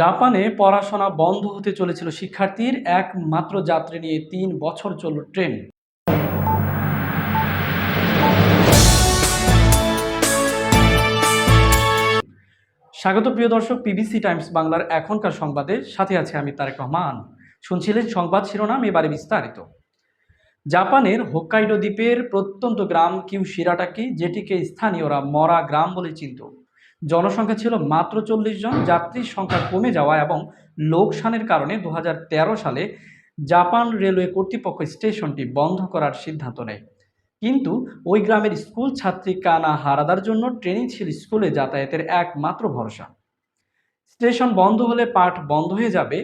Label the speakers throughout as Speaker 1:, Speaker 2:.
Speaker 1: জাপানে পড়াশোনা বন্ধ হতে চলেছিল শিক্ষার্থীর একমাত্র যাত্রী নিয়ে ৩ বছর চলল ট্রেন। স্বাগত প্রিয় দর্শক, পিবিসি টাইমস বাংলার এখনকার সংবাদে সাথে আছে আমি তারেক রহমান। শুনছিলেন সংবাদ শিরোনাম, এবারে বিস্তারিত। জাপানের হোক্কাইডো দ্বীপের প্রত্যন্ত গ্রাম কিউশিরাটাকি, যেটিকে স্থানীয়রা মরা গ্রাম বলে চিনত, জনসংখ্যা ছিল মাত্র ৪০ জন। যাত্রীর সংখ্যা কমে যাওয়া এবং লোকসানের কারণে ২০১৩ সালে জাপান রেলওয়ে কর্তৃপক্ষ স্টেশনটি বন্ধ করার সিদ্ধান্ত নেয়। কিন্তু ওই গ্রামের স্কুল ছাত্রী কানা হারাদার জন্য ট্রেনই ছিল স্কুলে যাতায়াতের একমাত্র ভরসা। স্টেশন বন্ধ হলে পাঠ বন্ধ হয়ে যাবে,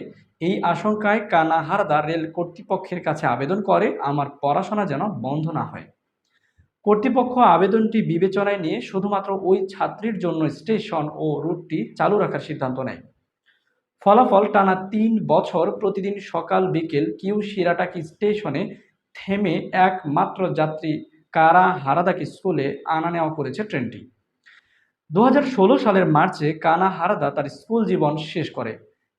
Speaker 1: এই আশঙ্কায় কানা হারাদা রেল কর্তৃপক্ষের কাছে আবেদন করে আমার পড়াশোনা যেন বন্ধ না হয়। কর্তৃপক্ষ আবেদনটি বিবেচনায় নিয়ে শুধুমাত্র ওই ছাত্রীর জন্য স্টেশন ও রুটটি চালু রাখার সিদ্ধান্ত নেয়। ফলাফল, টানা ৩ বছর প্রতিদিন সকাল বিকেল কিউশিরাটাকি স্টেশনে থেমে একমাত্র যাত্রী কারা হারাদাকে স্কুলে আনা নেওয়া করেছে ট্রেনটি। ২০১৬ সালের মার্চে কানা হারাদা তার স্কুল জীবন শেষ করে।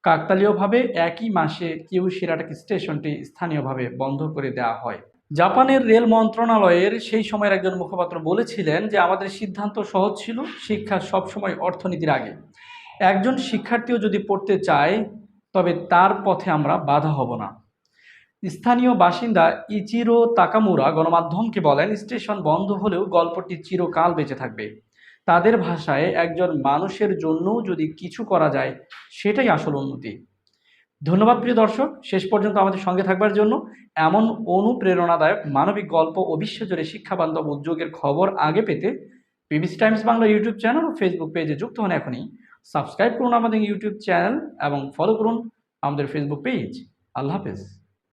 Speaker 1: কাকতালীয়ভাবে একই মাসে কিউশিরাটাকি স্টেশনটি স্থানীয়ভাবে বন্ধ করে দেওয়া হয়। জাপানের রেল মন্ত্রণালয়ের সেই সময়ের একজন মুখপাত্র বলেছিলেন যে আমাদের সিদ্ধান্ত সহজ ছিল, শিক্ষা সবসময় অর্থনীতির আগে। একজন শিক্ষার্থীও যদি পড়তে চায় তবে তার পথে আমরা বাধা হব না। স্থানীয় বাসিন্দা ইচিরো তাকামুরা গণমাধ্যমকে বলেন, স্টেশন বন্ধ হলেও গল্পটি চিরকাল বেঁচে থাকবে। তাদের ভাষায়, একজন মানুষের জন্যও যদি কিছু করা যায় সেটাই আসল উন্নতি। ধন্যবাদ প্রিয় দর্শক, শেষ পর্যন্ত আমাদের সঙ্গে থাকবার জন্য। এমন অনুপ্রেরণাদায়ক মানবিক গল্প ও বিশ্বজুড়ে শিক্ষাবান্ধব উদ্যোগের খবর আগে পেতে PBC Times Bangla YouTube channel ও ফেসবুক পেজে যুক্ত হন এখনই। সাবস্ক্রাইব করুন আমাদের ইউটিউব চ্যানেল এবং ফলো করুন আমাদের ফেসবুক পেজ। আল্লাহ হাফেজ।